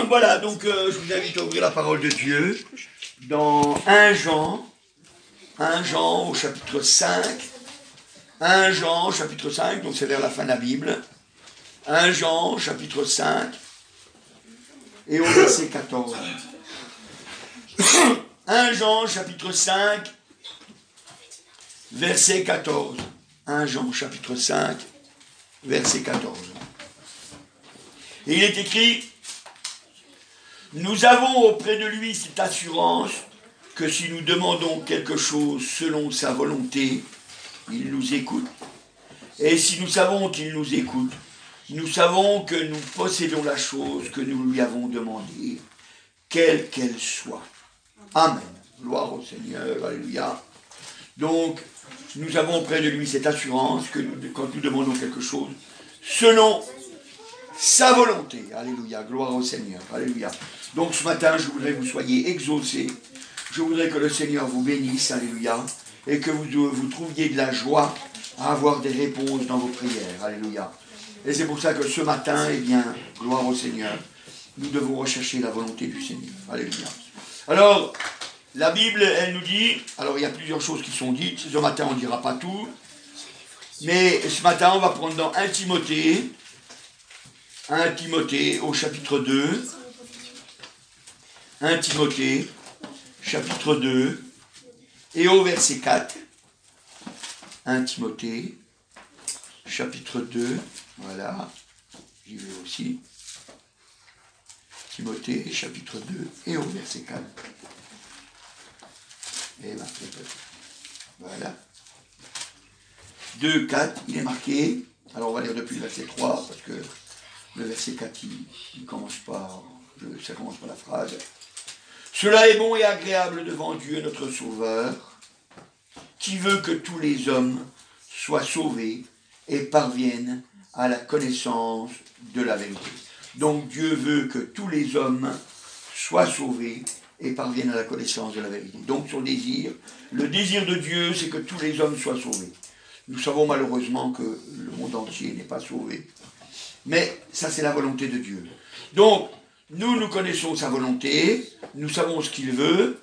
Donc voilà, je vous invite à ouvrir la parole de Dieu dans 1 Jean au chapitre 5. 1 Jean chapitre 5, donc c'est vers la fin de la Bible. 1 Jean chapitre 5 et au verset 14. 1 Jean chapitre 5 verset 14. 1 Jean chapitre 5 verset 14. Et il est écrit: nous avons auprès de lui cette assurance que si nous demandons quelque chose selon sa volonté, il nous écoute. Et si nous savons qu'il nous écoute, nous savons que nous possédons la chose que nous lui avons demandée, quelle qu'elle soit. Amen. Gloire au Seigneur. Alléluia. Donc, nous avons auprès de lui cette assurance que quand nous demandons quelque chose, selon sa volonté. Alléluia. Gloire au Seigneur. Alléluia. Donc, ce matin, je voudrais que vous soyez exaucés. Je voudrais que le Seigneur vous bénisse. Alléluia. Et que vous trouviez de la joie à avoir des réponses dans vos prières. Alléluia. Et c'est pour ça que ce matin, eh bien, gloire au Seigneur, nous devons rechercher la volonté du Seigneur. Alléluia. Alors, la Bible, elle nous dit, alors il y a plusieurs choses qui sont dites, ce matin on ne dira pas tout, mais ce matin on va prendre dans 1 Timothée au chapitre 2, 1 Timothée, chapitre 2, et au verset 4, 1 Timothée, chapitre 2, voilà, j'y vais aussi, Timothée, chapitre 2, et au verset 4. Et ben, voilà. 2, 4, il est marqué. Alors on va lire depuis le verset 3, parce que le verset 4, il commence pas, ça commence par la phrase. Cela est bon et agréable devant Dieu notre Sauveur, qui veut que tous les hommes soient sauvés et parviennent à la connaissance de la vérité. Donc Dieu veut que tous les hommes soient sauvés et parviennent à la connaissance de la vérité. Donc son désir, le désir de Dieu, c'est que tous les hommes soient sauvés. Nous savons malheureusement que le monde entier n'est pas sauvé. Mais ça, c'est la volonté de Dieu. Donc, nous connaissons sa volonté, nous savons ce qu'il veut,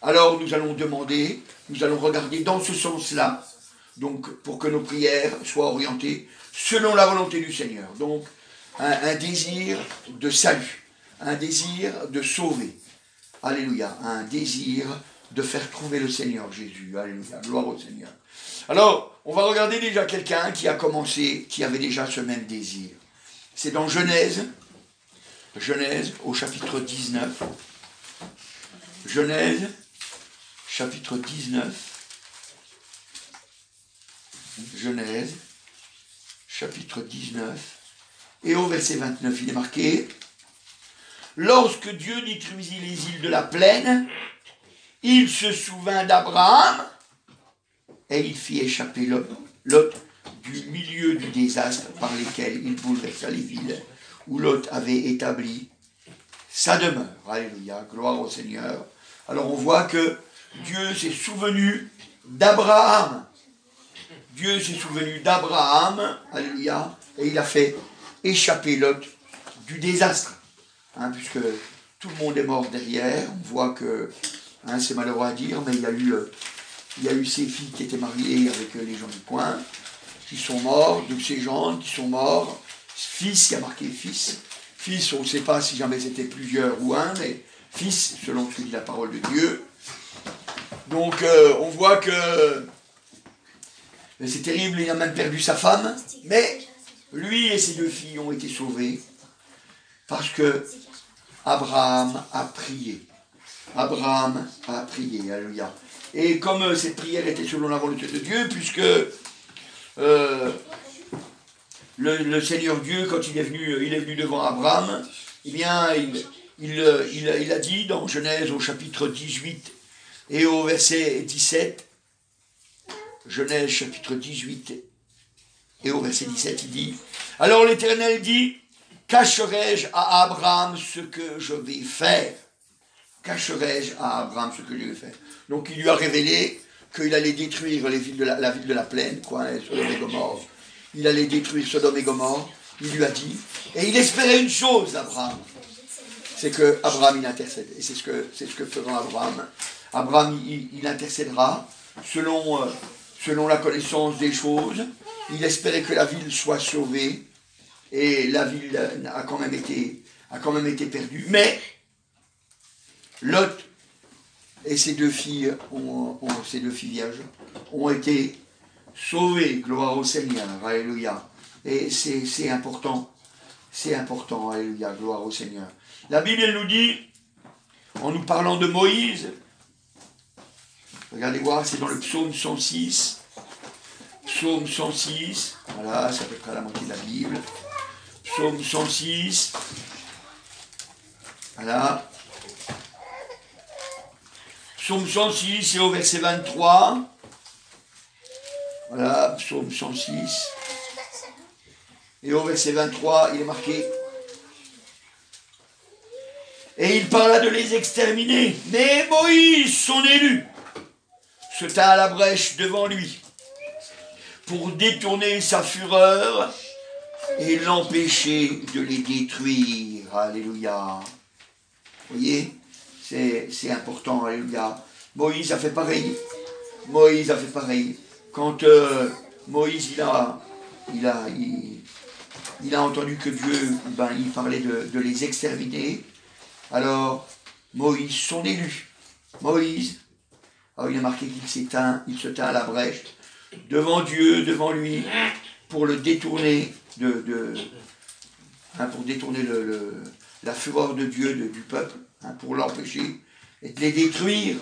alors nous allons demander, nous allons regarder dans ce sens-là, donc pour que nos prières soient orientées selon la volonté du Seigneur. Donc, un désir de salut, un désir de sauver. Alléluia, un désir de faire trouver le Seigneur Jésus. Alléluia, gloire au Seigneur. Alors, on va regarder déjà quelqu'un qui a commencé, qui avait déjà ce même désir. C'est dans Genèse au chapitre 19. Genèse, chapitre 19. Genèse, chapitre 19. Et au verset 29, il est marqué: lorsque Dieu détruisit les îles de la plaine, il se souvint d'Abraham et il fit échapper Lot du milieu du désastre par lesquels il bouleversa les villes où Lot avait établi sa demeure. Alléluia, gloire au Seigneur. Alors on voit que Dieu s'est souvenu d'Abraham. Dieu s'est souvenu d'Abraham, alléluia, et il a fait échapper Lot du désastre. Puisque tout le monde est mort derrière, on voit que, c'est malheureux à dire, mais il y a eu ces filles qui étaient mariées avec les gens du coin, qui sont morts, donc ces gens qui sont morts, fils, il y a marqué fils, fils, on ne sait pas si jamais c'était plusieurs ou un, mais fils, selon ce que dit la parole de Dieu. Donc on voit que c'est terrible, il a même perdu sa femme, mais lui et ses 2 filles ont été sauvés, parce que Abraham a prié. Abraham a prié, alléluia. Et comme cette prière était selon la volonté de Dieu, puisque le Seigneur Dieu, quand il est venu devant Abraham, eh bien, il a dit dans Genèse au chapitre 18 et au verset 17, Genèse chapitre 18 et au verset 17, il dit: alors l'Éternel dit, cacherai-je à Abraham ce que je vais faire? Cacherai-je à Abraham ce que je vais faire? Donc il lui a révélé qu'il allait détruire la ville de la plaine, Sodome et Gomorrhe. Il allait détruire Sodome et Gomorrhe, il lui a dit. Et il espérait une chose, Abraham. c'est que Abraham, il intercède. Et c'est ce que fera Abraham. Abraham, il intercédera selon la connaissance des choses. Il espérait que la ville soit sauvée. Et la ville a quand même été perdue. Mais Lot et ses deux filles vierges ont été sauvées. Gloire au Seigneur. Alléluia. Et c'est important. C'est important. Alléluia. Gloire au Seigneur. La Bible, elle nous dit, en nous parlant de Moïse, regardez voir, c'est dans le psaume 106. Psaume 106. Voilà, c'est à peu près à la moitié de la Bible. Psaume 106. Voilà. Psaume 106, c'est au verset 23. Voilà, psaume 106. Et au verset 23, il est marqué. Et il parla de les exterminer. Mais Moïse, son élu, se tint à la brèche devant lui pour détourner sa fureur et l'empêcher de les détruire. Alléluia. Vous voyez, c'est important. Alléluia. Moïse a fait pareil. Moïse a fait pareil. Quand Moïse, il a entendu que Dieu, il parlait de les exterminer. Alors, Moïse, son élu, Moïse, alors il a marqué qu'il se tint à la brèche, devant Dieu, devant lui, pour le détourner pour détourner la fureur de Dieu, du peuple, pour l'empêcher et de les détruire.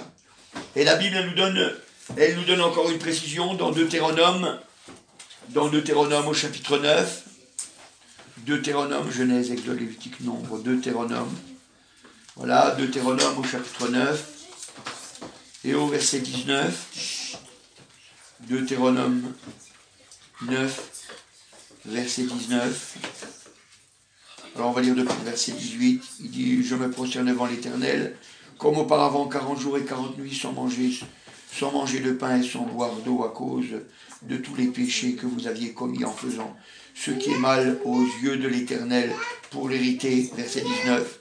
Et la Bible, elle nous donne encore une précision dans Deutéronome au chapitre 9, Deutéronome, Genèse, Exode, Lévitique, Nombre, Deutéronome. Voilà, Deutéronome au chapitre 9 et au verset 19. Deutéronome 9, verset 19. Alors on va lire depuis le verset 18. Il dit, je me prosterne devant l'Éternel, comme auparavant 40 jours et 40 nuits sans manger de pain et sans boire d'eau à cause de tous les péchés que vous aviez commis en faisant ce qui est mal aux yeux de l'Éternel pour l'hériter. Verset 19.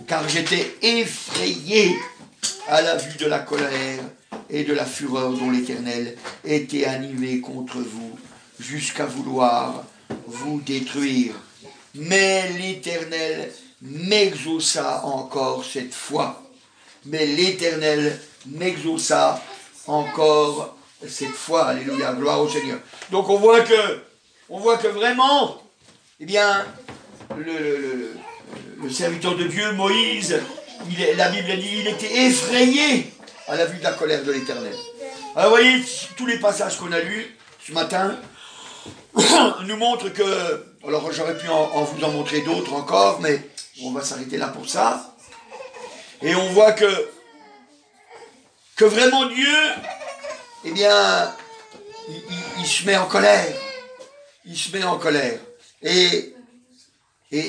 Car j'étais effrayé à la vue de la colère et de la fureur dont l'Éternel était animé contre vous, jusqu'à vouloir vous détruire. Mais l'Éternel m'exauça encore cette fois. Mais l'Éternel m'exauça encore cette fois. Alléluia, gloire au Seigneur. Donc on voit que vraiment, eh bien, le serviteur de Dieu, Moïse, la Bible dit, il était effrayé à la vue de la colère de l'Éternel. Alors vous voyez, tous les passages qu'on a lus ce matin nous montrent que, alors j'aurais pu vous en montrer d'autres encore, mais on va s'arrêter là pour ça. Et on voit que vraiment Dieu, eh bien, il se met en colère. Il se met en colère. Et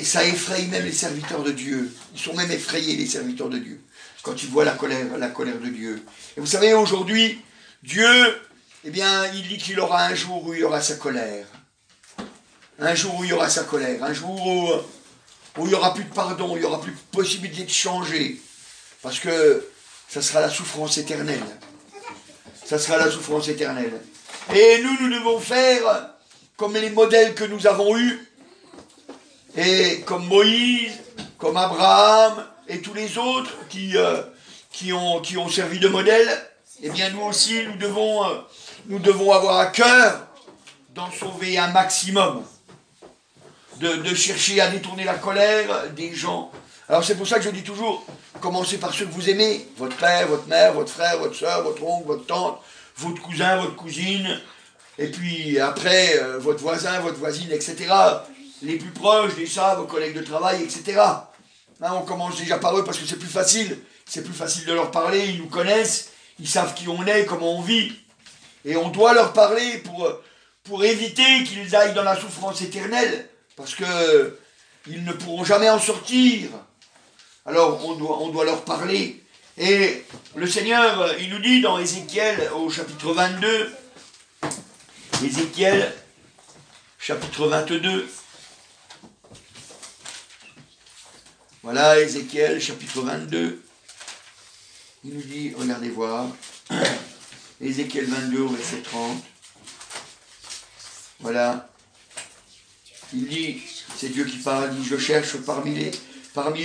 ça effraie même les serviteurs de Dieu. Ils sont même effrayés, les serviteurs de Dieu, quand ils voient la colère de Dieu. Et vous savez, aujourd'hui, Dieu, eh bien, il dit qu'il aura un jour où il y aura sa colère. Un jour où il y aura sa colère. Un jour où il n'y aura plus de pardon, il n'y aura plus de possibilité de changer. Parce que ça sera la souffrance éternelle. Ça sera la souffrance éternelle. Et nous devons faire comme les modèles que nous avons eus. Et comme Moïse, comme Abraham et tous les autres qui ont servi de modèle, eh bien nous aussi, nous devons avoir à cœur d'en sauver un maximum, de chercher à détourner la colère des gens. Alors c'est pour ça que je dis toujours, commencez par ceux que vous aimez, votre père, votre mère, votre frère, votre soeur, votre oncle, votre tante, votre cousin, votre cousine, et puis après, votre voisin, votre voisine, etc., les plus proches, vos collègues de travail, etc. Hein, on commence déjà par eux parce que c'est plus facile. C'est plus facile de leur parler, ils nous connaissent, ils savent qui on est, comment on vit. Et on doit leur parler pour éviter qu'ils aillent dans la souffrance éternelle, parce qu'ils ne pourront jamais en sortir. Alors on doit leur parler. Et le Seigneur, il nous dit dans Ézéchiel au chapitre 22, Ézéchiel chapitre 22, Voilà, Ézéchiel, chapitre 22. Il nous dit, regardez voir, Ézéchiel 22 au verset 30. Voilà. Il dit, c'est Dieu qui parle, il dit, je cherche parmi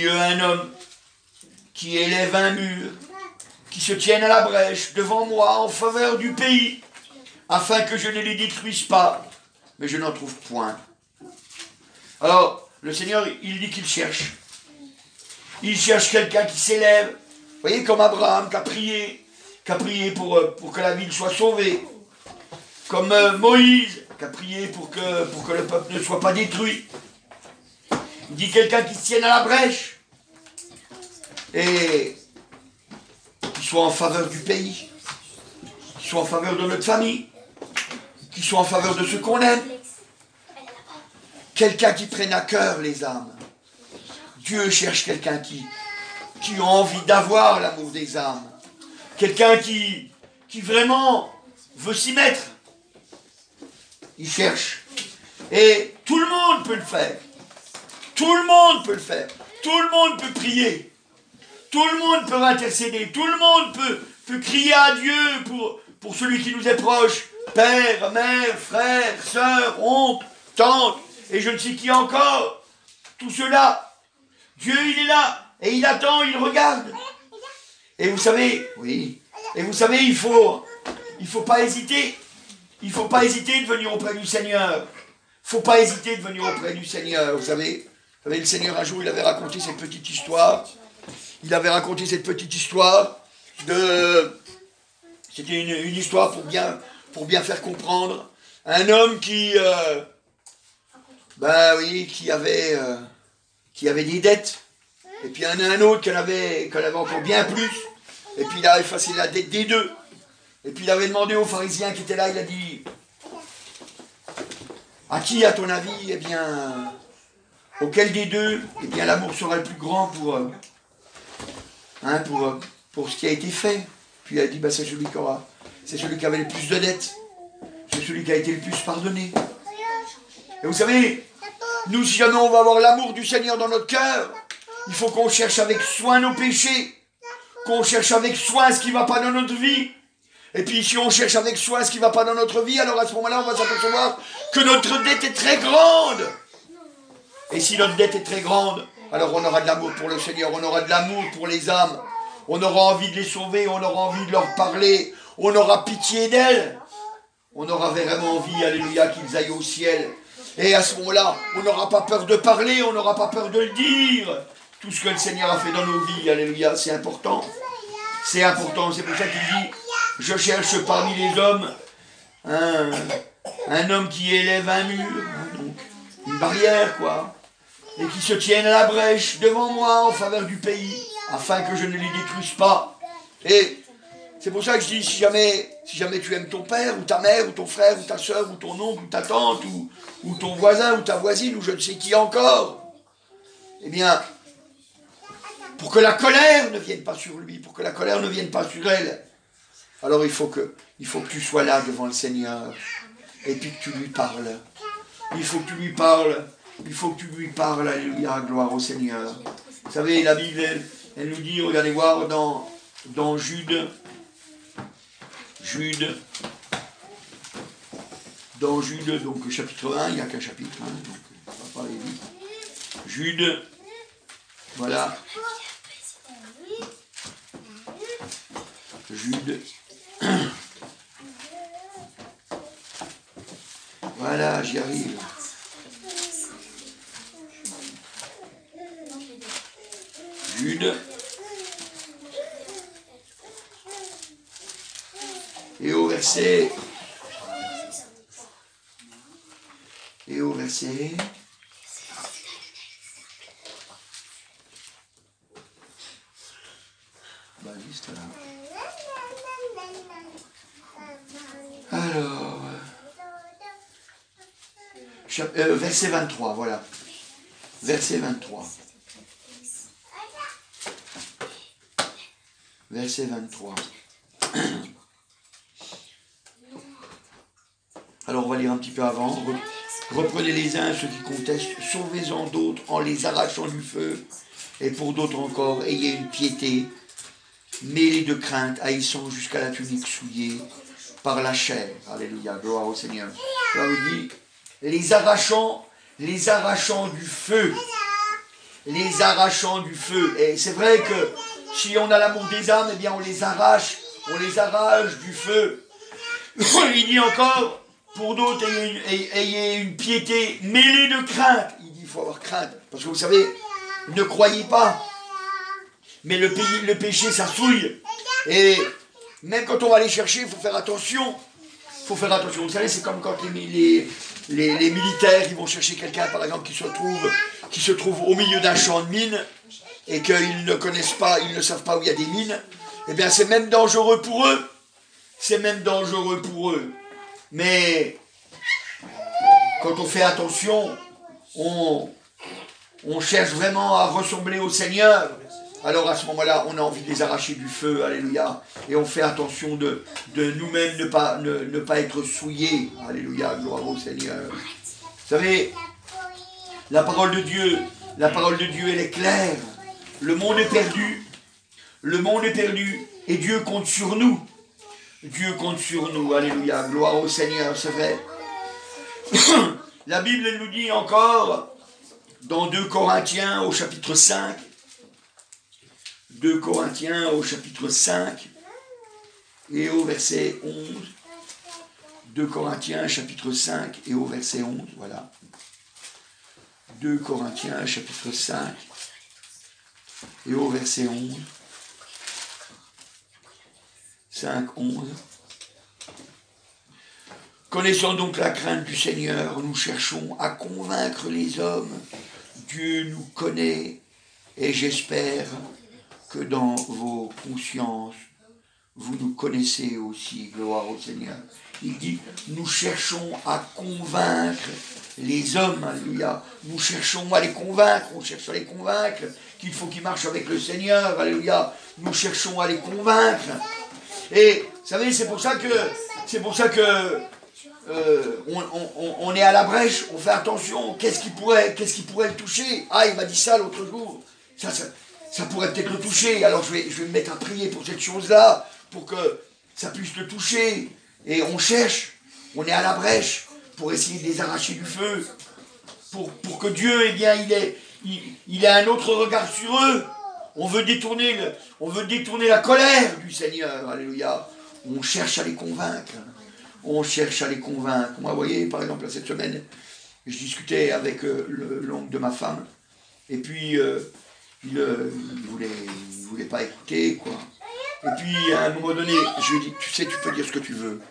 eux un homme qui élève un mur, qui se tienne à la brèche devant moi en faveur du pays, afin que je ne les détruise pas, mais je n'en trouve point. Alors, le Seigneur, il dit qu'il cherche. Il cherche quelqu'un qui s'élève. Vous voyez, comme Abraham qui a prié pour que la ville soit sauvée. Comme Moïse qui a prié pour que le peuple ne soit pas détruit. Il dit quelqu'un qui se tienne à la brèche. Et qui soit en faveur du pays. Qui soit en faveur de notre famille. Qui soit en faveur de ceux qu'on aime. Quelqu'un qui prenne à cœur les âmes. Dieu cherche quelqu'un qui a envie d'avoir l'amour des âmes. Quelqu'un qui vraiment veut s'y mettre. Il cherche. Et tout le monde peut le faire. Tout le monde peut le faire. Tout le monde peut prier. Tout le monde peut intercéder. Tout le monde peut crier à Dieu pour celui qui nous est proche. Père, mère, frère, sœur, oncle, tante, et je ne sais qui encore. Tout cela. Dieu, il est là, et il attend, il regarde. Et vous savez, oui, et vous savez, il faut pas hésiter. Il ne faut pas hésiter de venir auprès du Seigneur. Il ne faut pas hésiter de venir auprès du Seigneur. Vous savez, le Seigneur, un jour, il avait raconté cette petite histoire. Il avait raconté cette petite histoire de... C'était une histoire pour bien faire comprendre. Un homme qui avait des dettes. Et puis il y en a un autre qui en avait encore bien plus. Et puis il a effacé la dette des deux. Et puis il avait demandé aux pharisiens qui étaient là, il a dit, à qui, à ton avis, eh bien, auquel des deux, eh bien, l'amour sera le plus grand pour ce qui a été fait. Puis il a dit, bah, c'est celui qui avait le plus de dettes. C'est celui qui a été le plus pardonné. Et vous savez, nous, si jamais on va avoir l'amour du Seigneur dans notre cœur, il faut qu'on cherche avec soin nos péchés, qu'on cherche avec soin ce qui ne va pas dans notre vie. Et puis si on cherche avec soin ce qui ne va pas dans notre vie, alors à ce moment-là, on va s'apercevoir que notre dette est très grande. Et si notre dette est très grande, alors on aura de l'amour pour le Seigneur, on aura de l'amour pour les âmes, on aura envie de les sauver, on aura envie de leur parler, on aura pitié d'elles. On aura vraiment envie, alléluia, qu'ils aillent au ciel. Et à ce moment-là, on n'aura pas peur de parler, on n'aura pas peur de le dire. Tout ce que le Seigneur a fait dans nos vies, alléluia, c'est important. C'est important, c'est pour ça qu'il dit, je cherche parmi les hommes un homme qui élève un mur, donc une barrière, quoi, et qui se tienne à la brèche devant moi en faveur du pays, afin que je ne les détruise pas. Et c'est pour ça que je dis, si jamais tu aimes ton père, ou ta mère, ou ton frère, ou ta soeur, ou ton oncle, ou ta tante, ou ton voisin, ou ta voisine, ou je ne sais qui encore, eh bien, pour que la colère ne vienne pas sur lui, pour que la colère ne vienne pas sur elle, alors il faut que tu sois là devant le Seigneur, et puis que tu lui parles. Il faut que tu lui parles, alléluia, gloire au Seigneur. Vous savez, la Bible, elle nous dit, regardez voir dans Jude, donc chapitre 1, il n'y a qu'un chapitre, hein, donc on va pas aller vite. Jude, voilà. Jude. Voilà, j'y arrive. Jude. Et au verset. Bah, juste là. Alors. Verset 23, voilà. Verset 23. Verset 23. Alors on va lire un petit peu avant. Reprenez les uns ceux qui contestent, sauvez-en d'autres en les arrachant du feu, Et pour d'autres encore, ayez une piété mêlée de crainte, haïssant jusqu'à la tunique souillée par la chair. Alléluia, gloire au Seigneur. Là, on dit, les arrachant du feu. Les arrachant du feu. Et c'est vrai que si on a l'amour des âmes, eh bien on les arrache du feu. Il dit encore, pour d'autres, ayez une piété mêlée de crainte. Il dit, il faut avoir crainte. Parce que vous savez, ne croyez pas. Mais le péché, ça souille. Et même quand on va aller chercher, il faut faire attention. Il faut faire attention. Vous savez, c'est comme quand les militaires, ils vont chercher quelqu'un, par exemple, qui se trouve au milieu d'un champ de mines et qu'ils ne connaissent pas, ils ne savent pas où il y a des mines. Eh bien, c'est même dangereux pour eux. C'est même dangereux pour eux. Mais quand on fait attention, on cherche vraiment à ressembler au Seigneur. Alors à ce moment-là, on a envie de les arracher du feu, alléluia. Et on fait attention de nous-mêmes ne pas être souillés. Alléluia, gloire au Seigneur. Vous savez, la parole de Dieu, elle est claire. Le monde est perdu. Le monde est perdu. Et Dieu compte sur nous. Dieu compte sur nous, alléluia, gloire au Seigneur, c'est vrai. La Bible, elle nous dit encore, dans 2 Corinthiens au chapitre 5, 2 Corinthiens au chapitre 5 et au verset 11, 2 Corinthiens chapitre 5 et au verset 11, voilà. 2 Corinthiens chapitre 5 et au verset 11. 5, 11. Connaissant donc la crainte du Seigneur, nous cherchons à convaincre les hommes. Dieu nous connaît et j'espère que dans vos consciences, vous nous connaissez aussi. Gloire au Seigneur. Il dit, nous cherchons à convaincre les hommes. Alléluia. Nous cherchons à les convaincre. On cherche à les convaincre qu'il faut qu'ils marchent avec le Seigneur. Alléluia. Nous cherchons à les convaincre. Et vous savez, c'est pour ça que on est à la brèche, on fait attention. Qu'est-ce qui pourrait le toucher? Ah, il m'a dit ça l'autre jour. Ça pourrait peut-être le toucher. Alors je vais me mettre à prier pour cette chose-là, pour que ça puisse le toucher. Et on cherche, on est à la brèche pour essayer de les arracher du feu, pour que Dieu, eh bien, il ait un autre regard sur eux. On veut détourner la colère du Seigneur, alléluia. On cherche à les convaincre. On cherche à les convaincre. Moi, vous voyez, par exemple, cette semaine, je discutais avec l'oncle de ma femme, et puis il voulait pas écouter, quoi. Et puis, à un moment donné, je lui ai dit, tu sais, tu peux dire ce que tu veux.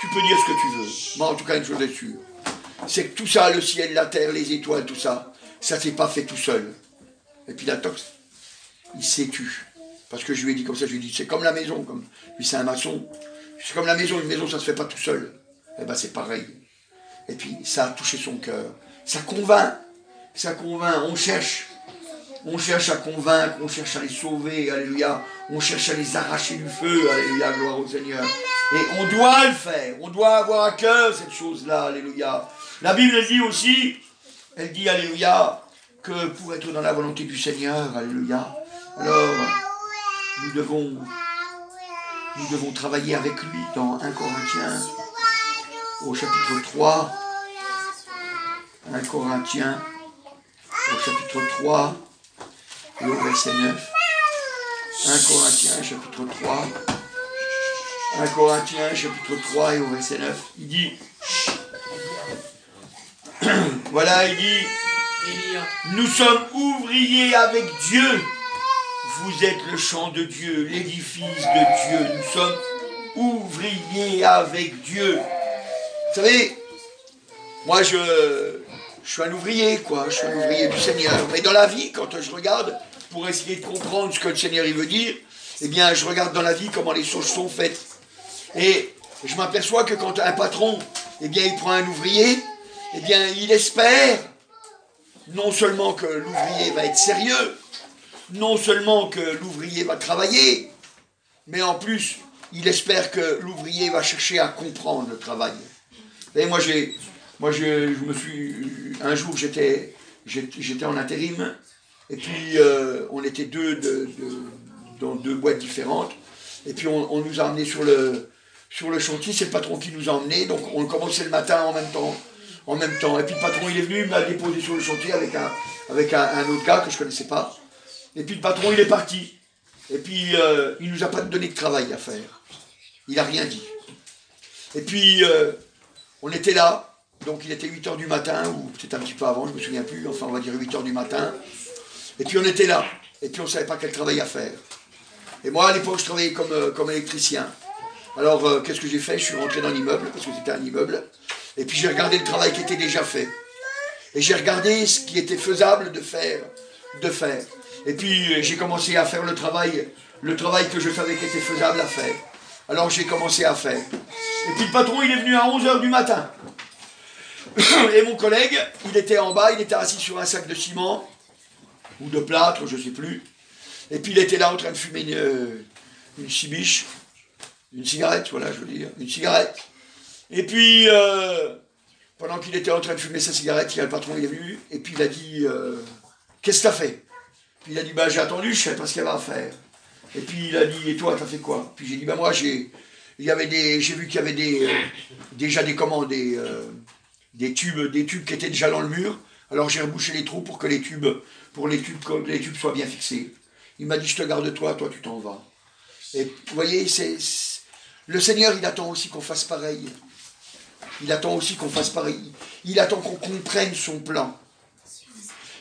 Tu peux dire ce que tu veux. Moi, en tout cas, une chose est sûre. C'est que tout ça, le ciel, la terre, les étoiles, tout ça, ça s'est pas fait tout seul. Et puis la tox, il s'est tu. Parce que je lui ai dit comme ça, je lui ai dit, c'est comme la maison, comme lui c'est un maçon. C'est comme la maison, une maison ça se fait pas tout seul. Eh bien c'est pareil. Et puis ça a touché son cœur. Ça convainc, on cherche à convaincre, on cherche à les sauver, alléluia. On cherche à les arracher du feu, alléluia, gloire au Seigneur. Et on doit le faire, on doit avoir à cœur cette chose-là, alléluia. La Bible elle dit aussi, alléluia, que pour être dans la volonté du Seigneur, alléluia, alors nous devons travailler avec lui dans 1 Corinthiens au chapitre 3. 1 Corinthiens au chapitre 3 et au verset 9. 1 Corinthiens chapitre 3. 1 Corinthiens chapitre 3 et au verset 9. Il dit, voilà, il dit, nous sommes ouvriers avec Dieu. Vous êtes le champ de Dieu, l'édifice de Dieu. Nous sommes ouvriers avec Dieu. Vous savez, moi je suis un ouvrier, quoi. Je suis un ouvrier du Seigneur. Mais dans la vie, quand je regarde, pour essayer de comprendre ce que le Seigneur il veut dire, eh bien je regarde dans la vie comment les choses sont faites. Et je m'aperçois que quand un patron, eh bien il prend un ouvrier, eh bien il espère non seulement que l'ouvrier va être sérieux, non seulement que l'ouvrier va travailler, mais en plus, il espère que l'ouvrier va chercher à comprendre le travail. Et un jour, j'étais en intérim, Et puis, on était dans deux boîtes différentes. Et puis, on nous a emmenés sur le chantier. C'est le patron qui nous a emmenés. Donc, on commençait le matin en même temps. Et puis, le patron, il est venu, il m'a déposé sur le chantier avec un autre gars que je ne connaissais pas. Et puis, le patron, il est parti. Et puis, il ne nous a pas donné de travail à faire. Il n'a rien dit. Et puis, on était là. Donc, il était 8h du matin, ou peut-être un petit peu avant, je ne me souviens plus. Enfin, on va dire 8h du matin. Et puis, on était là. Et puis, on ne savait pas quel travail à faire. Et moi, à l'époque, je travaillais comme électricien. Alors, qu'est-ce que j'ai fait? Je suis rentré dans l'immeuble, parce que c'était un immeuble. Et puis, j'ai regardé le travail qui était déjà fait. Et j'ai regardé ce qui était faisable de faire. Et puis, j'ai commencé à faire le travail que je savais qui était faisable à faire. Alors, j'ai commencé à faire. Et puis, le patron, il est venu à 11h du matin. Et mon collègue, il était en bas, il était assis sur un sac de ciment, ou de plâtre, je ne sais plus. Et puis, il était là en train de fumer une cibiche, une cigarette, voilà, je veux dire, une cigarette. Et puis, pendant qu'il était en train de fumer sa cigarette, il y a le patron, il est venu, et puis il a dit, qu'est-ce que t'as fait? Puis il a dit, j'ai attendu, je ne sais pas ce qu'il y avait à faire. Et puis il a dit, et toi, t'as fait quoi? Puis j'ai dit, moi, j'ai vu qu'il y avait déjà des commandes, des tubes qui étaient déjà dans le mur. Alors j'ai rebouché les trous pour que les tubes soient bien fixés. Il m'a dit, je te garde toi tu t'en vas. Et vous voyez, le Seigneur, il attend aussi qu'on fasse pareil. Il attend aussi qu'on fasse pareil. Il attend qu'on comprenne son plan.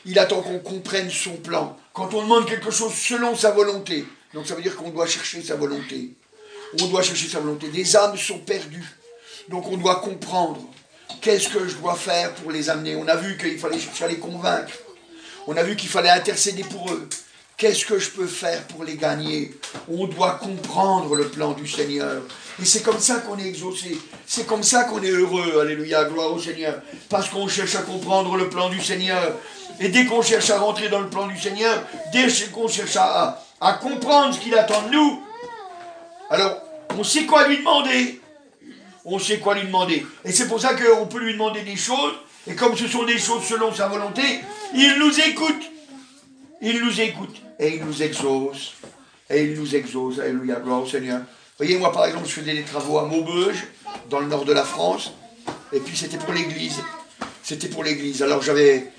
Il attend qu'on comprenne son plan. Quand on demande quelque chose selon sa volonté, donc ça veut dire qu'on doit chercher sa volonté. On doit chercher sa volonté. Des âmes sont perdues. Donc on doit comprendre. Qu'est-ce que je dois faire pour les amener? On a vu qu'il fallait chercher à les convaincre. On a vu qu'il fallait intercéder pour eux. Qu'est-ce que je peux faire pour les gagner? On doit comprendre le plan du Seigneur. Et c'est comme ça qu'on est exaucé. C'est comme ça qu'on est heureux. Alléluia, gloire au Seigneur. Parce qu'on cherche à comprendre le plan du Seigneur. Et dès qu'on cherche à rentrer dans le plan du Seigneur, dès qu'on cherche à comprendre ce qu'il attend de nous, alors on sait quoi lui demander. On sait quoi lui demander. Et c'est pour ça qu'on peut lui demander des choses. Et comme ce sont des choses selon sa volonté, il nous écoute. Il nous écoute. Et il nous exauce. Et il nous exauce. Alléluia, gloire au Seigneur. Vous voyez, moi par exemple, je faisais des travaux à Maubeuge, dans le nord de la France. Et puis c'était pour l'église. C'était pour l'église. Alors j'avais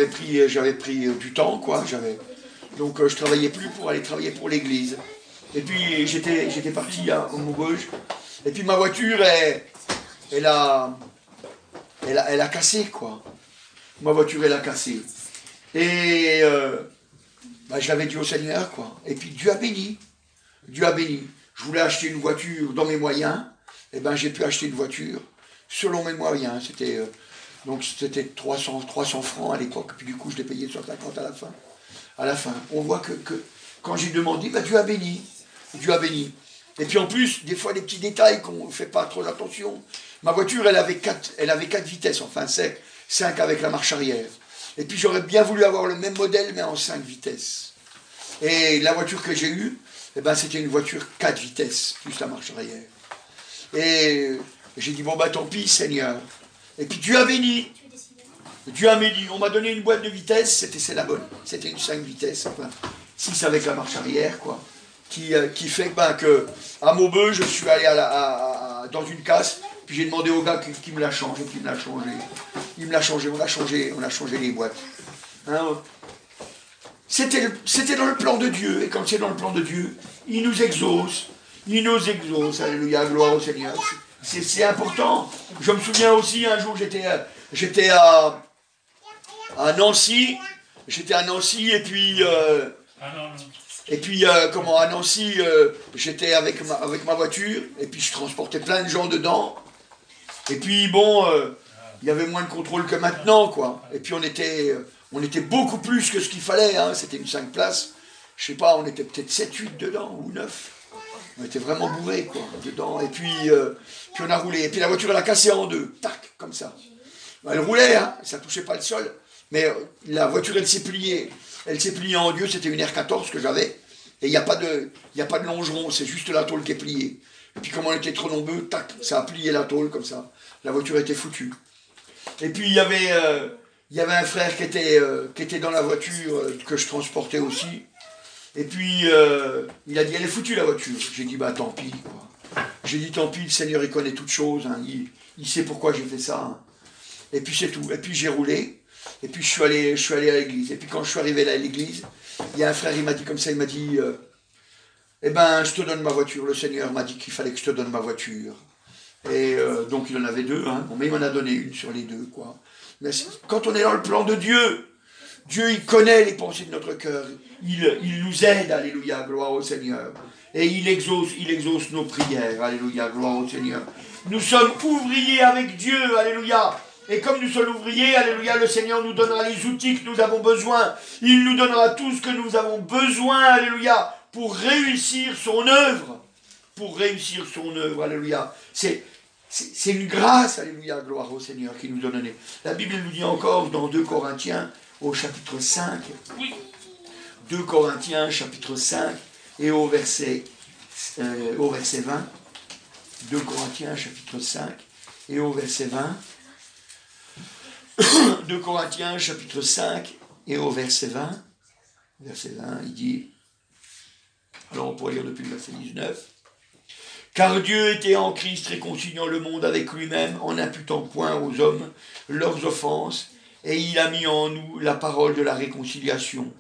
pris du temps, quoi. Donc je travaillais plus pour aller travailler pour l'église. Et puis j'étais parti à Maubeuge. Et puis ma voiture, elle a cassé, quoi. Ma voiture, elle a cassé. Et je l'avais dit au Seigneur, quoi. Et puis Dieu a béni. Dieu a béni. Je voulais acheter une voiture dans mes moyens. Et j'ai pu acheter une voiture selon mes moyens. C'était 300 francs à l'époque. Puis du coup, je l'ai payé 150 à la fin. À la fin. On voit que quand j'ai demandé, Dieu a béni. Dieu a béni. Et puis en plus, des fois, des petits détails qu'on ne fait pas trop attention. Ma voiture, elle avait 4 vitesses, enfin 5 avec la marche arrière. Et puis j'aurais bien voulu avoir le même modèle, mais en 5 vitesses. Et la voiture que j'ai eue, c'était une voiture 4 vitesses, plus la marche arrière. Et j'ai dit, tant pis, Seigneur. Et puis Dieu a béni. Dieu a béni. On m'a donné une boîte de vitesse, c'est la bonne. C'était une 5 vitesses, enfin 6 avec la marche arrière, quoi. Qui fait que à Maubeuge, je suis allé dans une casse, puis j'ai demandé au gars qui me l'a changé, puis il me l'a changé. Il me l'a changé, on a changé les boîtes. Hein? C'était dans le plan de Dieu, et quand c'est dans le plan de Dieu, il nous exauce. Il nous exauce, alléluia, gloire au Seigneur. C'est important. Je me souviens aussi, un jour, j'étais à Nancy, et puis... à Nancy, j'étais avec ma voiture, et puis je transportais plein de gens dedans. Et puis il y avait moins de contrôle que maintenant, quoi. Et puis on était beaucoup plus que ce qu'il fallait, hein. C'était une 5 places. Je sais pas, on était peut-être 7-8 dedans, ou 9. On était vraiment bourrés, quoi, dedans. Et puis on a roulé. Et puis la voiture, elle a cassé en deux. Tac, comme ça. Elle roulait, hein, ça touchait pas le sol. Mais la voiture, elle s'est pliée. Elle s'est pliée en deux, c'était une R14 que j'avais. Et il n'y a pas de longeron, c'est juste la tôle qui est pliée. Et puis comme on était trop nombreux, tac, ça a plié la tôle comme ça. La voiture était foutue. Et puis il y il y avait un frère qui était dans la voiture que je transportais aussi. Et puis, il a dit, elle est foutue la voiture. J'ai dit, bah tant pis, quoi. J'ai dit, tant pis, le Seigneur, il connaît toutes choses. Hein. Il sait pourquoi j'ai fait ça. Hein. Et puis, c'est tout. Et puis, j'ai roulé. Et puis, je suis allé à l'église. Et puis, quand je suis arrivé là à l'église, il y a un frère, il m'a dit comme ça, il m'a dit, eh ben, je te donne ma voiture. Le Seigneur m'a dit qu'il fallait que je te donne ma voiture. Et donc, il en avait deux. Hein. Bon, mais il m'en a donné une sur les deux, quoi. Mais quand on est dans le plan de Dieu, Dieu, il connaît les pensées de notre cœur. Il nous aide, alléluia, gloire au Seigneur. Et il exauce nos prières, alléluia, gloire au Seigneur. Nous sommes ouvriers avec Dieu, alléluia. Et comme nous sommes ouvriers, alléluia, le Seigneur nous donnera les outils que nous avons besoin. Il nous donnera tout ce que nous avons besoin, alléluia, pour réussir son œuvre. Pour réussir son œuvre, alléluia. C'est une grâce, alléluia, gloire au Seigneur qui nous a donné. La Bible nous dit encore dans 2 Corinthiens, au chapitre 5, 2 Corinthiens, chapitre 5, et au verset 20, 2 Corinthiens, chapitre 5, et au verset 20, 2 Corinthiens, chapitre 5, et au verset 20, il dit, alors on pourrait lire depuis le verset 19, « Car Dieu était en Christ réconciliant le monde avec lui-même, en n'imputant point aux hommes leurs offenses, et il a mis en nous la parole de la réconciliation.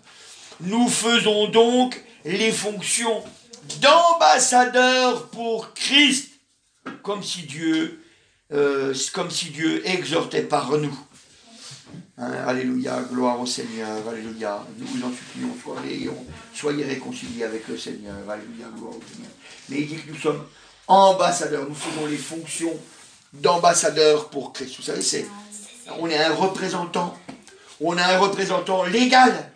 Nous faisons donc les fonctions d'ambassadeurs pour Christ, comme si Dieu exhortait par nous. » Hein, alléluia, gloire au Seigneur, alléluia. Nous vous en supplions, soyez réconciliés avec le Seigneur, alléluia, gloire au Seigneur. Mais il dit que nous sommes ambassadeurs, nous faisons les fonctions d'ambassadeurs pour Christ. Vous savez, on est un représentant légal.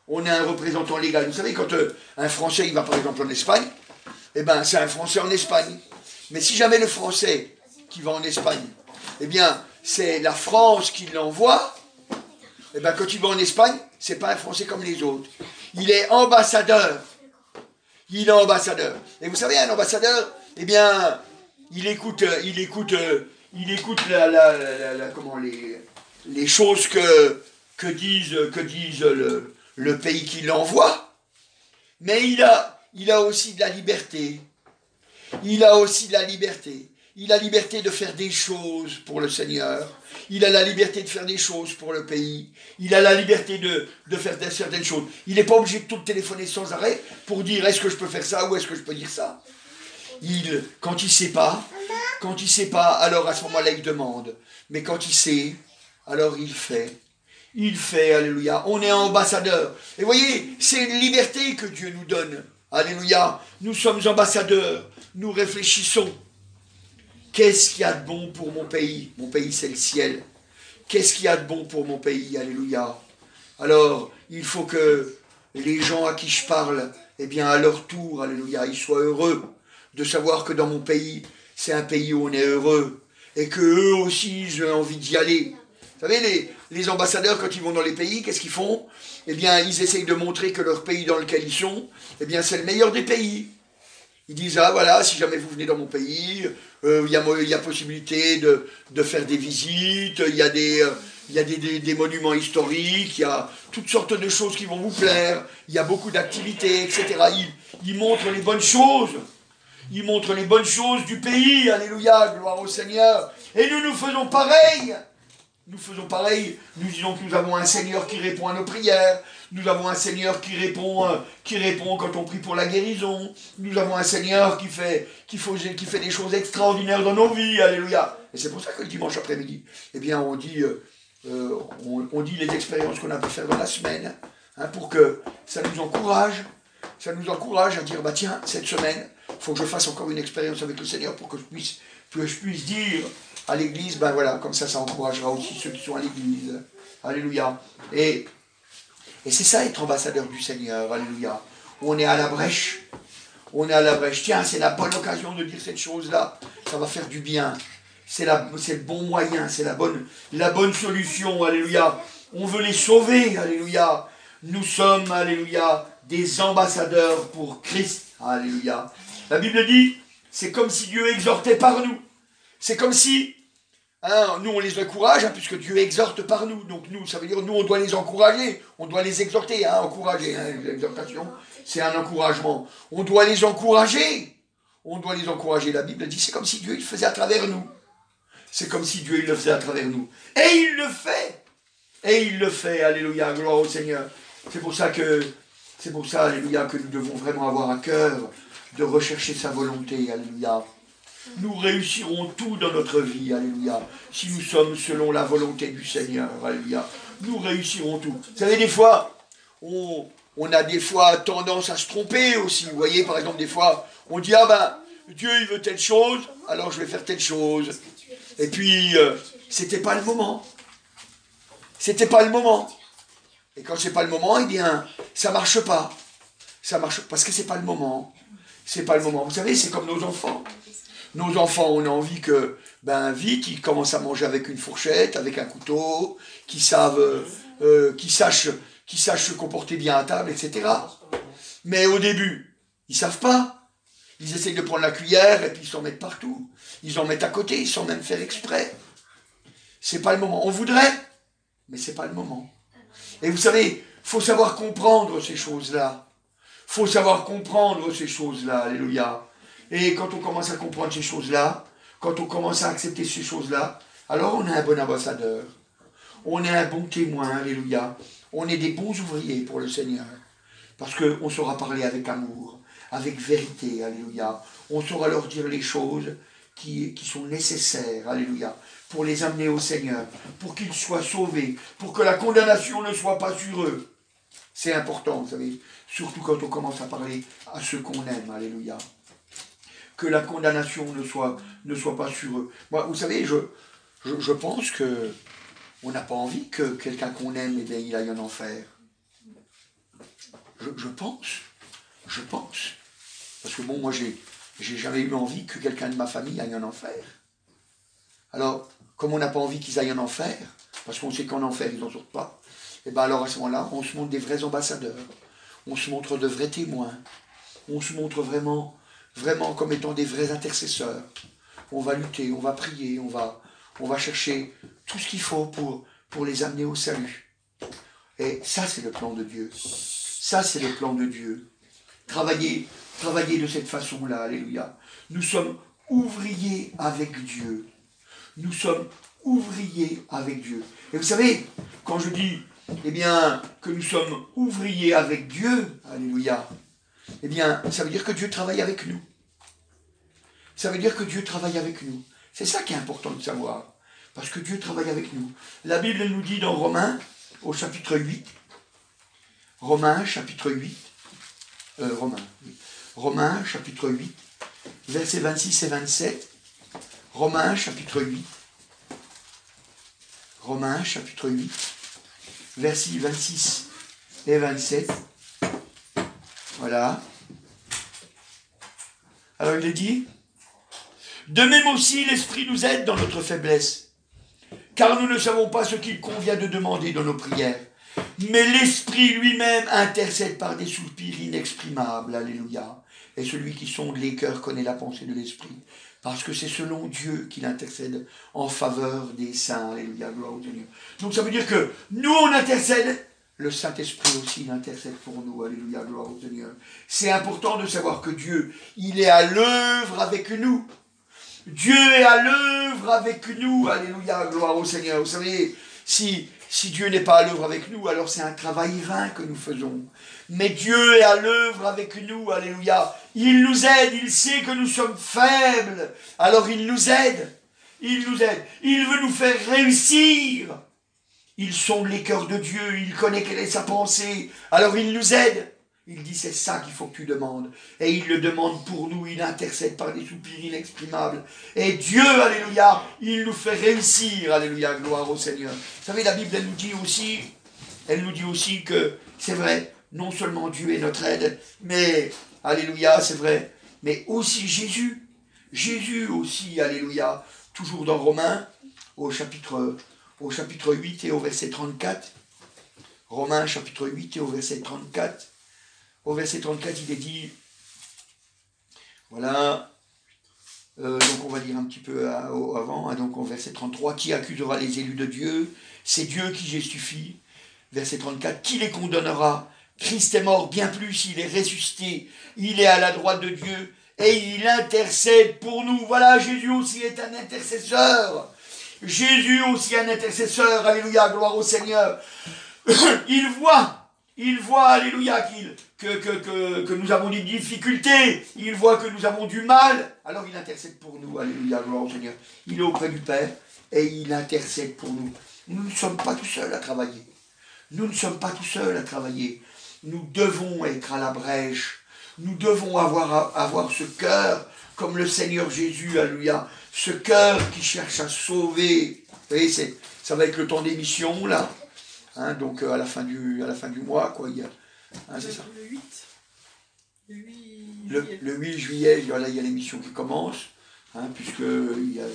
On est un représentant légal. Vous savez, quand un Français il va par exemple en Espagne, eh ben c'est un Français en Espagne. Mais si jamais le Français qui va en Espagne, eh bien c'est la France qui l'envoie, eh ben quand il va en Espagne, c'est pas un Français comme les autres. Il est ambassadeur. Il est ambassadeur. Et vous savez, un ambassadeur, eh bien, il écoute les choses que disent le pays qui l'envoie, mais il a aussi de la liberté. Il a aussi de la liberté. Il a la liberté de faire des choses pour le Seigneur. Il a la liberté de faire des choses pour le pays. Il a la liberté de faire certaines choses. Il n'est pas obligé de tout téléphoner sans arrêt pour dire est-ce que je peux faire ça ou est-ce que je peux dire ça. Quand il ne sait pas, alors à ce moment-là il demande. Mais quand il sait, alors il fait. Il fait, alléluia. On est ambassadeur. Et voyez, c'est une liberté que Dieu nous donne. Alléluia. Nous sommes ambassadeurs. Nous réfléchissons. Qu'est-ce qu'il y a de bon pour mon pays? Mon pays, c'est le ciel. Qu'est-ce qu'il y a de bon pour mon pays? Alléluia. Alors, il faut que les gens à qui je parle, eh bien, à leur tour, alléluia, ils soient heureux de savoir que dans mon pays, c'est un pays où on est heureux. Et qu'eux aussi, ils ont envie d'y aller. Vous savez, les ambassadeurs, quand ils vont dans les pays, qu'est-ce qu'ils font? Eh bien, ils essayent de montrer que leur pays dans lequel ils sont, eh bien, c'est le meilleur des pays. Ils disent, ah voilà, si jamais vous venez dans mon pays, il y a possibilité de faire des visites, il y a des monuments historiques, il y a toutes sortes de choses qui vont vous plaire, il y a beaucoup d'activités, etc. Ils montrent les bonnes choses. Ils montrent les bonnes choses du pays, alléluia, gloire au Seigneur. Et nous faisons pareil. Nous faisons pareil, nous disons que nous avons un Seigneur qui répond à nos prières, nous avons un Seigneur qui répond quand on prie pour la guérison, nous avons un Seigneur qui fait des choses extraordinaires dans nos vies, alléluia. Et c'est pour ça que le dimanche après-midi, eh bien on dit les expériences qu'on a pu faire dans la semaine, hein, pour que ça nous encourage à dire, bah tiens, cette semaine, il faut que je fasse encore une expérience avec le Seigneur pour que je puisse dire à l'église, ben voilà, comme ça encouragera aussi ceux qui sont à l'église. Alléluia. Et c'est ça être ambassadeur du Seigneur, alléluia. On est à la brèche. Tiens, c'est la bonne occasion de dire cette chose-là. Ça va faire du bien. C'est le bon moyen, c'est la bonne solution, alléluia. On veut les sauver, alléluia. Nous sommes, alléluia, des ambassadeurs pour Christ, alléluia. La Bible dit, c'est comme si Dieu exhortait par nous. C'est comme si Hein, nous, on les encourage, hein, puisque Dieu exhorte par nous. Donc, nous, ça veut dire, nous, on doit les encourager. On doit les exhorter, hein, encourager. Hein, l'exhortation, c'est un encouragement. On doit les encourager. On doit les encourager. La Bible dit, c'est comme si Dieu il le faisait à travers nous. C'est comme si Dieu il le faisait à travers nous. Et il le fait. Et il le fait. Alléluia. Gloire au Seigneur. C'est pour ça, alléluia, que nous devons vraiment avoir à cœur de rechercher sa volonté. Alléluia. Nous réussirons tout dans notre vie, alléluia, si nous sommes selon la volonté du Seigneur, alléluia. Nous réussirons tout. Vous savez, des fois, on a des fois tendance à se tromper aussi. Vous voyez, par exemple, des fois, on dit, ah ben, Dieu, il veut telle chose, alors je vais faire telle chose. Et puis, c'était pas le moment. C'était pas le moment. Et quand c'est pas le moment, eh bien, ça marche pas. Ça marche parce que c'est pas le moment. C'est pas le moment. Vous savez, c'est comme nos enfants. Nos enfants, on a envie que, vite, ils commencent à manger avec une fourchette, avec un couteau, qu'ils sachent se comporter bien à table, etc. Mais au début, ils ne savent pas. Ils essayent de prendre la cuillère et puis ils s'en mettent partout. Ils en mettent à côté, sans même faire exprès. C'est pas le moment. On voudrait, mais c'est pas le moment. Et vous savez, il faut savoir comprendre ces choses-là. Il faut savoir comprendre ces choses-là. Alléluia. Et quand on commence à comprendre ces choses-là, quand on commence à accepter ces choses-là, alors on est un bon ambassadeur. On est un bon témoin, alléluia. On est des bons ouvriers pour le Seigneur. Parce qu'on saura parler avec amour, avec vérité, alléluia. On saura leur dire les choses qui sont nécessaires, alléluia, pour les amener au Seigneur, pour qu'ils soient sauvés, pour que la condamnation ne soit pas sur eux. C'est important, vous savez, surtout quand on commence à parler à ceux qu'on aime, alléluia. Que la condamnation ne soit pas sur eux. Moi, vous savez, je pense que on n'a pas envie que quelqu'un qu'on aime, il aille en enfer. Je pense. Parce que bon, moi, j'ai jamais eu envie que quelqu'un de ma famille aille en enfer. Alors, comme on n'a pas envie qu'ils aillent en enfer, parce qu'on sait qu'en enfer, ils n'en sortent pas, et bien alors à ce moment-là, on se montre des vrais ambassadeurs. On se montre de vrais témoins. On se montre vraiment comme étant des vrais intercesseurs. On va lutter, on va prier, on va chercher tout ce qu'il faut pour les amener au salut. Et ça, c'est le plan de Dieu. Ça, c'est le plan de Dieu. Travailler de cette façon-là, alléluia. Nous sommes ouvriers avec Dieu. Nous sommes ouvriers avec Dieu. Et vous savez, quand je dis, que nous sommes ouvriers avec Dieu, alléluia, ça veut dire que Dieu travaille avec nous. Ça veut dire que Dieu travaille avec nous. C'est ça qui est important de savoir. Parce que Dieu travaille avec nous. La Bible nous dit dans Romains, au chapitre 8, Romains, chapitre 8, Romains, chapitre 8, versets 26 et 27, Romains, chapitre 8, Romains, chapitre 8, versets 26 et 27, voilà. Alors il est dit, de même aussi l'Esprit nous aide dans notre faiblesse, car nous ne savons pas ce qu'il convient de demander dans nos prières. Mais l'Esprit lui-même intercède par des soupirs inexprimables. Alléluia. Et celui qui sonde les cœurs connaît la pensée de l'Esprit. Parce que c'est selon Dieu qu'il intercède en faveur des saints. Alléluia. Gloire au Seigneur. Donc ça veut dire que nous on intercède. Le Saint-Esprit aussi il intercède pour nous. Alléluia. Gloire au Seigneur. C'est important de savoir que Dieu, il est à l'œuvre avec nous. Dieu est à l'œuvre avec nous. Alléluia. Gloire au Seigneur. Vous savez, si Dieu n'est pas à l'œuvre avec nous, alors c'est un travail vain que nous faisons. Mais Dieu est à l'œuvre avec nous, alléluia. Il nous aide, il sait que nous sommes faibles. Alors il nous aide, il nous aide. Il veut nous faire réussir. Il sonde les cœurs de Dieu, il connaît quelle est sa pensée. Alors il nous aide. Il dit c'est ça qu'il faut que tu demandes. Et il le demande pour nous, il intercède par des soupirs inexprimables. Et Dieu, alléluia, il nous fait réussir, alléluia, gloire au Seigneur. Vous savez, la Bible, elle nous dit aussi que c'est vrai, non seulement Dieu est notre aide, mais, alléluia, c'est vrai, mais aussi Jésus. Jésus aussi, alléluia, toujours dans Romains, au chapitre 8 et au verset 34. Romains, chapitre 8 et au verset 34. Au verset 34, il est dit, voilà, Donc on va dire un petit peu avant, hein, donc au verset 33, qui accusera les élus de Dieu? C'est Dieu qui justifie. Verset 34, qui les condamnera? Christ est mort, bien plus, il est ressuscité, il est à la droite de Dieu, et il intercède pour nous. Voilà, Jésus aussi est un intercesseur. Jésus aussi un intercesseur, alléluia, gloire au Seigneur. Il voit, alléluia, que nous avons des difficultés, il voit que nous avons du mal, alors il intercède pour nous, alléluia, gloire au Seigneur. Il est auprès du Père, et il intercède pour nous. Nous ne sommes pas tout seuls à travailler. Nous ne sommes pas tout seuls à travailler. Nous devons être à la brèche. Nous devons avoir ce cœur, comme le Seigneur Jésus, alléluia, ce cœur qui cherche à sauver. Vous voyez, ça va être le temps d'émission, là. Hein, donc à la fin du mois, quoi. C'est ça. Le 8 juillet, voilà, il y a l'émission qui commence, hein, puisque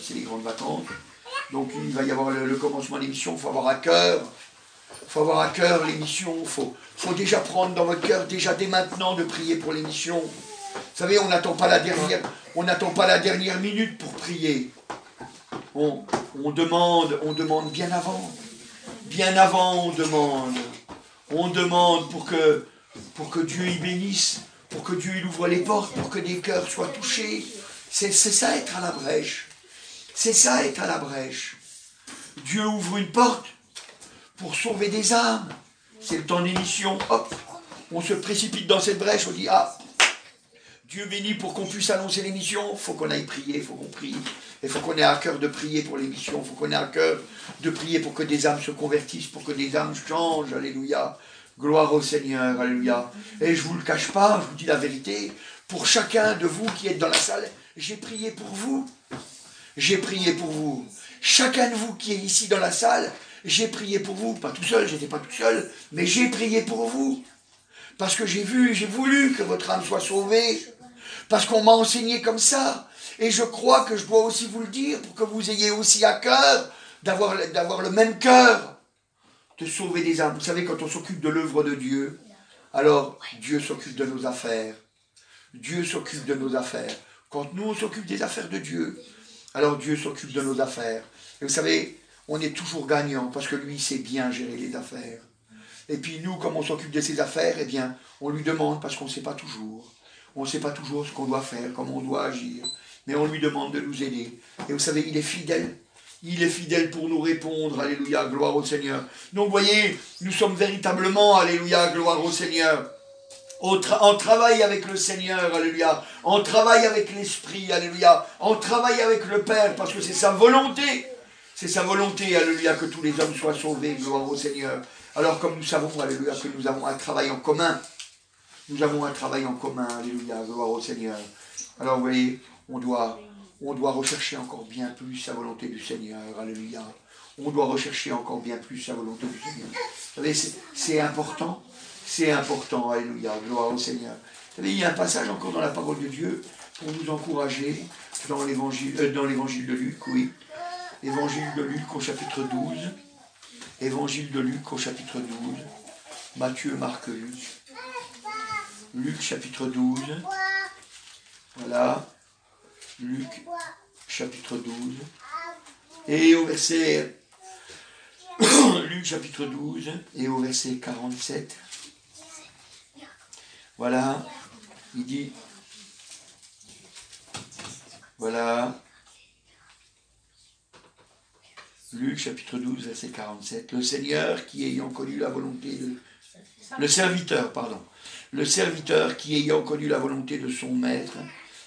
c'est les grandes vacances. Donc il va y avoir le commencement de l'émission, il faut avoir à cœur. Il faut avoir à cœur l'émission, il faut déjà prendre dans votre cœur, déjà dès maintenant, de prier pour l'émission. Vous savez, on n'attend pas la dernière minute pour prier. On demande bien avant. Bien avant, on demande pour que Dieu y bénisse, pour que Dieu il ouvre les portes, pour que des cœurs soient touchés. C'est ça être à la brèche. C'est ça être à la brèche. Dieu ouvre une porte pour sauver des âmes. C'est le temps d'émission. Hop, on se précipite dans cette brèche, on dit, ah, Dieu bénit pour qu'on puisse annoncer l'émission. Il faut qu'on aille prier, il faut qu'on prie. Il faut qu'on ait à cœur de prier pour l'émission. Il faut qu'on ait à cœur de prier pour que des âmes se convertissent, pour que des âmes changent. Alléluia. Gloire au Seigneur. Alléluia. Et je ne vous le cache pas, je vous dis la vérité. Pour chacun de vous qui êtes dans la salle, j'ai prié pour vous. J'ai prié pour vous. Chacun de vous qui est ici dans la salle, j'ai prié pour vous. Pas tout seul, je n'étais pas tout seul, mais j'ai prié pour vous. Parce que j'ai voulu que votre âme soit sauvée. Parce qu'on m'a enseigné comme ça. Et je crois que je dois aussi vous le dire pour que vous ayez aussi à cœur d'avoir le même cœur de sauver des âmes. Vous savez, quand on s'occupe de l'œuvre de Dieu, alors Dieu s'occupe de nos affaires. Dieu s'occupe de nos affaires. Quand nous, on s'occupe des affaires de Dieu, alors Dieu s'occupe de nos affaires. Et vous savez, on est toujours gagnant parce que lui sait bien gérer les affaires. Et puis nous, comme on s'occupe de ses affaires, eh bien, on lui demande parce qu'on ne sait pas toujours. On ne sait pas toujours ce qu'on doit faire, comment on doit agir. Mais on lui demande de nous aider. Et vous savez, il est fidèle. Il est fidèle pour nous répondre. Alléluia, gloire au Seigneur. Donc, vous voyez, nous sommes véritablement, alléluia, gloire au Seigneur. On travaille avec le Seigneur, alléluia. On travaille avec l'Esprit, alléluia. On travaille avec le Père, parce que c'est sa volonté. C'est sa volonté, alléluia, que tous les hommes soient sauvés, gloire au Seigneur. Alors, comme nous savons, alléluia, que nous avons un travail en commun. Nous avons un travail en commun, alléluia, gloire au Seigneur. Alors, vous voyez, on doit rechercher encore bien plus sa volonté du Seigneur, alléluia. On doit rechercher encore bien plus sa volonté du Seigneur. Vous savez, c'est important, alléluia, gloire au Seigneur. Vous savez, il y a un passage encore dans la parole de Dieu pour nous encourager dans l'évangile de Luc, oui. Évangile de Luc au chapitre 12. Évangile de Luc au chapitre 12. Matthieu, Marc, Luc. Luc chapitre 12. Voilà. Luc chapitre 12. Et au verset... Luc chapitre 12 et au verset 47. Voilà. Il dit... Voilà. Luc chapitre 12, verset 47. Le Seigneur qui ayant connu la volonté de... Le serviteur qui ayant connu la volonté de son maître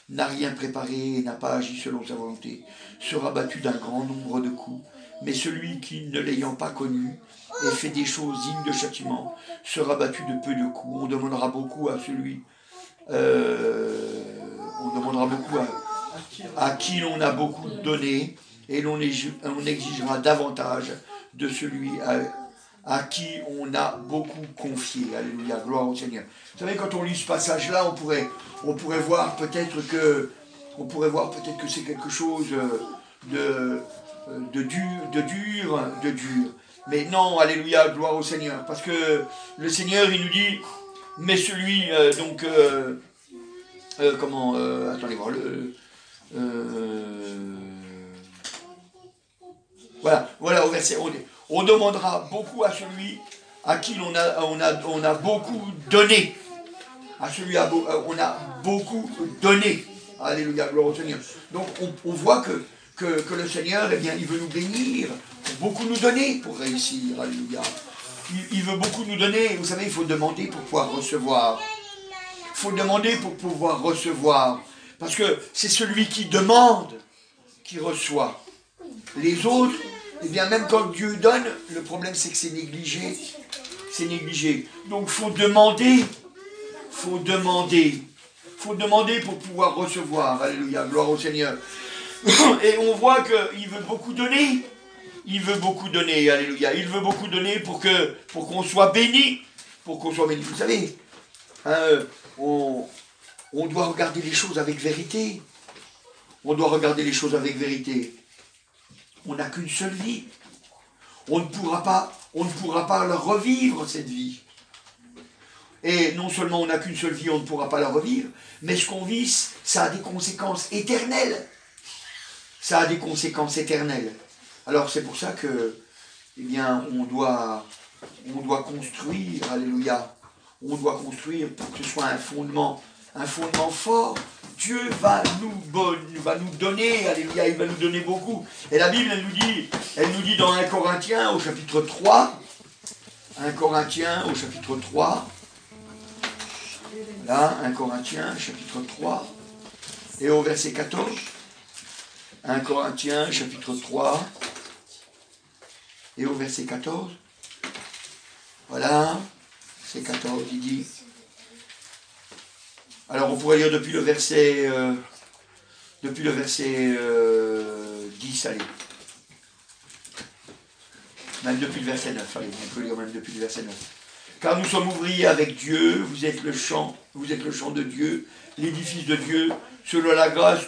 n'a rien préparé et n'a pas agi selon sa volonté, sera battu d'un grand nombre de coups. Mais celui qui, ne l'ayant pas connu et fait des choses dignes de châtiment, sera battu de peu de coups. On demandera beaucoup à celui... on demandera beaucoup à qui l'on a beaucoup donné, et on exigera davantage de celui à qui on a beaucoup confié. Alléluia, gloire au Seigneur. Vous savez, quand on lit ce passage-là, on pourrait voir peut-être que c'est quelque chose de dur. Mais non, alléluia, gloire au Seigneur. Parce que le Seigneur, il nous dit, mais celui, attendez voir, Voilà, au verset, on demandera beaucoup à celui à qui on a beaucoup donné. À celui on a beaucoup donné. Alléluia, gloire au Seigneur. Donc on voit que le Seigneur, eh bien, il veut nous bénir, beaucoup nous donner pour réussir. Alléluia. Il veut beaucoup nous donner. Vous savez, il faut demander pour pouvoir recevoir. Il faut demander pour pouvoir recevoir. Parce que c'est celui qui demande qui reçoit. Les autres, eh bien, même quand Dieu donne, le problème c'est que c'est négligé. C'est négligé. Donc il faut demander. Faut demander. Faut demander pour pouvoir recevoir. Alléluia, gloire au Seigneur. Et on voit qu'il veut beaucoup donner. Il veut beaucoup donner, alléluia. Il veut beaucoup donner pour qu'on soit béni. Pour qu'on soit béni. Vous savez, hein, on doit regarder les choses avec vérité. On doit regarder les choses avec vérité. On n'a qu'une seule vie. On ne pourra pas leur revivre cette vie. Et non seulement on n'a qu'une seule vie, on ne pourra pas la revivre, mais ce qu'on vit, ça a des conséquences éternelles. Ça a des conséquences éternelles. Alors c'est pour ça que, eh bien, on doit construire, alléluia. On doit construire pour que ce soit un fondement fort. Dieu va nous donner, alléluia, il va nous donner beaucoup. Et la Bible, elle nous dit dans 1 Corinthiens au chapitre 3, 1 Corinthiens au chapitre 3, là, 1 Corinthiens, chapitre 3, et au verset 14, 1 Corinthiens, chapitre 3, et au verset 14, voilà, c'est 14, il dit, alors on pourrait lire depuis le verset 10, allez, même depuis le verset 9, allez, on peut lire même depuis le verset 9. Car nous sommes ouvriers avec Dieu, vous êtes le champ de Dieu, l'édifice de Dieu, selon la grâce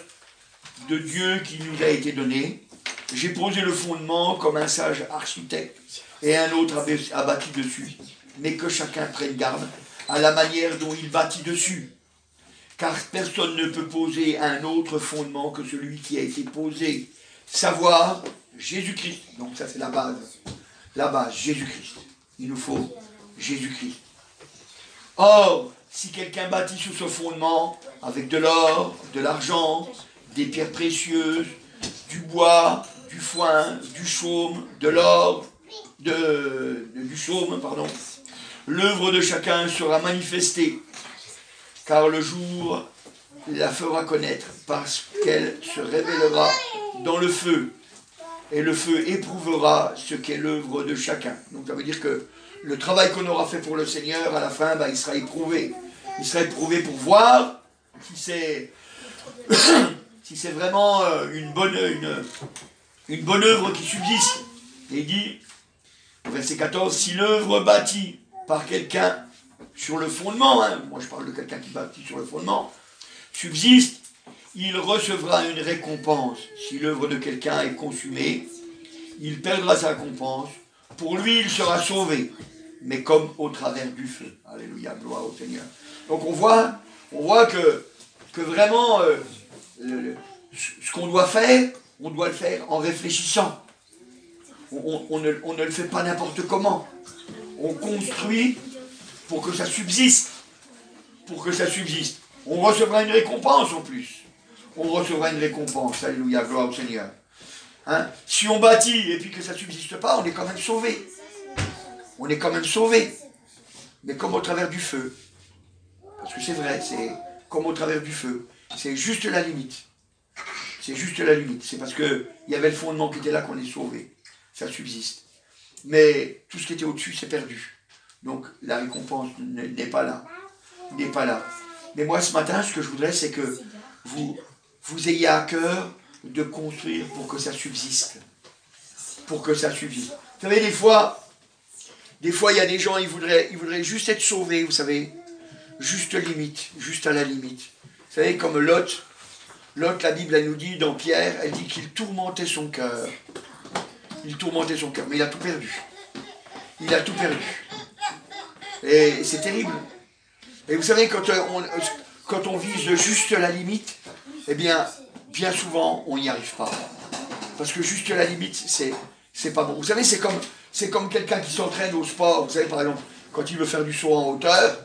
de Dieu qui nous a été donnée. J'ai posé le fondement comme un sage architecte, et un autre a bâti dessus. Mais que chacun prenne garde à la manière dont il bâtit dessus. Car personne ne peut poser un autre fondement que celui qui a été posé, savoir Jésus-Christ. Donc ça c'est la base. La base, Jésus-Christ. Il nous faut Jésus-Christ. Or, si quelqu'un bâtit sur ce fondement, avec de l'or, de l'argent, des pierres précieuses, du bois, du foin, du chaume, de l'or, du chaume, pardon, l'œuvre de chacun sera manifestée, car le jour la fera connaître, parce qu'elle se révélera dans le feu, et le feu éprouvera ce qu'est l'œuvre de chacun. Donc ça veut dire que le travail qu'on aura fait pour le Seigneur, à la fin, il sera éprouvé. Il sera éprouvé pour voir si c'est vraiment une bonne œuvre qui subsiste. Et il dit, au verset 14, si l'œuvre bâtie par quelqu'un sur le fondement, hein, moi je parle de quelqu'un qui bâtit sur le fondement, subsiste, il recevra une récompense. Si l'œuvre de quelqu'un est consumée, il perdra sa récompense. Pour lui, il sera sauvé, mais comme au travers du feu. Alléluia, gloire au Seigneur. Donc on voit que vraiment, ce qu'on doit faire, on doit le faire en réfléchissant. On ne le fait pas n'importe comment. On construit pour que ça subsiste. Pour que ça subsiste. On recevra une récompense en plus. On recevra une récompense. Alléluia, gloire au Seigneur. Hein? Si on bâtit et puis que ça ne subsiste pas, on est quand même sauvé. On est quand même sauvé. Mais comme au travers du feu. Parce que c'est vrai, c'est comme au travers du feu. C'est juste la limite. C'est juste la limite. C'est parce qu'il y avait le fondement qui était là qu'on est sauvé. Ça subsiste. Mais tout ce qui était au-dessus, c'est perdu. Donc la récompense n'est pas là. N'est pas là. Mais moi, ce matin, ce que je voudrais, c'est que vous ayez à cœur de construire pour que ça subsiste. Pour que ça subsiste. Vous savez, des fois, il y a des gens, ils voudraient juste être sauvés, vous savez. Juste limite, juste à la limite. Vous savez, comme Lot, la Bible, elle nous dit, dans Pierre, elle dit qu'il tourmentait son cœur. Il tourmentait son cœur, mais il a tout perdu. Il a tout perdu. Et c'est terrible. Et vous savez, quand on vise juste la limite, eh bien, bien souvent, on n'y arrive pas. Parce que juste à la limite, c'est pas bon. Vous savez, c'est comme quelqu'un qui s'entraîne au sport. Vous savez, par exemple, quand il veut faire du saut en hauteur,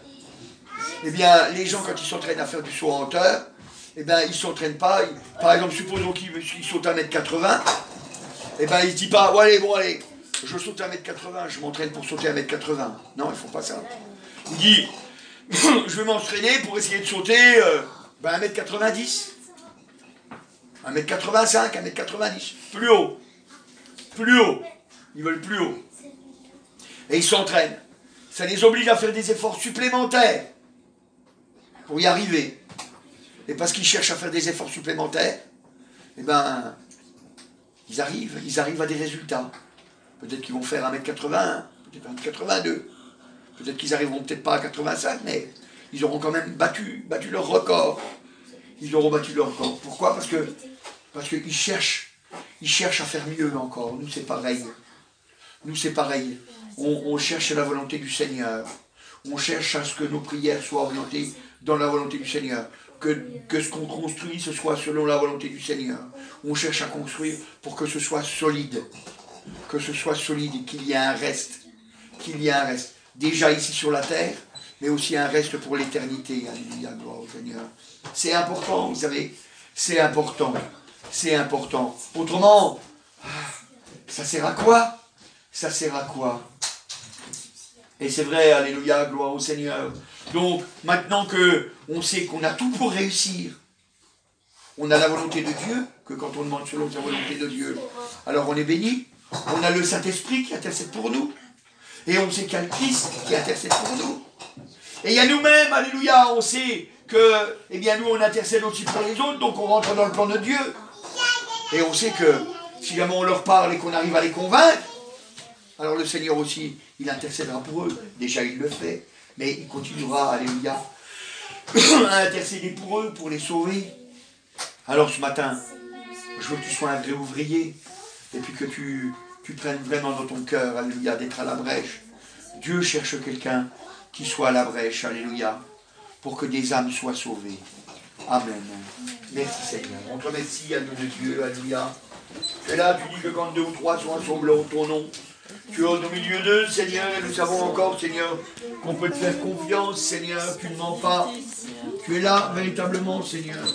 eh bien, les gens, quand ils s'entraînent à faire du saut en hauteur, eh bien, ils ne s'entraînent pas. Par exemple, supposons qu'il saute à 1m80, eh bien, il ne se dit pas, bon, allez, je saute à 1m80, je m'entraîne pour sauter à 1m80. Non, il ne faut pas ça. Il dit, je vais m'entraîner pour essayer de sauter 1m90. 1m85, 1m90. Plus haut. Plus haut. Ils veulent plus haut. Et ils s'entraînent. Ça les oblige à faire des efforts supplémentaires pour y arriver. Et parce qu'ils cherchent à faire des efforts supplémentaires, eh ben, ils arrivent à des résultats. Peut-être qu'ils vont faire 1m80, peut-être 1m82. Peut-être qu'ils arriveront peut-être pas à 85, mais ils auront quand même battu leur record. Ils auront battu leur record. Pourquoi? Parce qu'ils cherchent à faire mieux encore. Nous, c'est pareil. Nous, c'est pareil. On cherche la volonté du Seigneur. On cherche à ce que nos prières soient orientées dans la volonté du Seigneur. Que ce qu'on construit, ce soit selon la volonté du Seigneur. On cherche à construire pour que ce soit solide. Que ce soit solide et qu'il y ait un reste. Qu'il y ait un reste. Déjà ici sur la terre, mais aussi un reste pour l'éternité. Alléluia, gloire au Seigneur. C'est important, vous savez. C'est important. C'est important. Autrement, ça sert à quoi? Ça sert à quoi? Et c'est vrai, alléluia, gloire au Seigneur. Donc, maintenant qu'on sait qu'on a tout pour réussir, on a la volonté de Dieu, que quand on demande selon sa volonté de Dieu, alors on est béni. On a le Saint-Esprit qui intercède pour nous. Et on sait qu'il y a le Christ qui intercède pour nous. Et il y a nous-mêmes, alléluia, on sait que, eh bien, nous, on intercède aussi pour les autres, donc on rentre dans le plan de Dieu. Et on sait que, si jamais on leur parle et qu'on arrive à les convaincre, alors le Seigneur aussi, il intercédera pour eux. Déjà, il le fait, mais il continuera, alléluia, à intercéder pour eux, pour les sauver. Alors ce matin, je veux que tu sois un vrai ouvrier, et puis que tu prennes vraiment dans ton cœur, alléluia, d'être à la brèche. Dieu cherche quelqu'un qui soit à la brèche, alléluia, pour que des âmes soient sauvées. Amen. Merci Seigneur. On te remercie, à nous de Dieu, alléluia. Et là, tu dis que quand 2 ou 3 sont assemblés en ton nom, tu es au milieu d'eux, Seigneur, et nous savons encore, Seigneur, qu'on peut te faire confiance, Seigneur, tu ne mens pas. Tu es là, véritablement, Seigneur.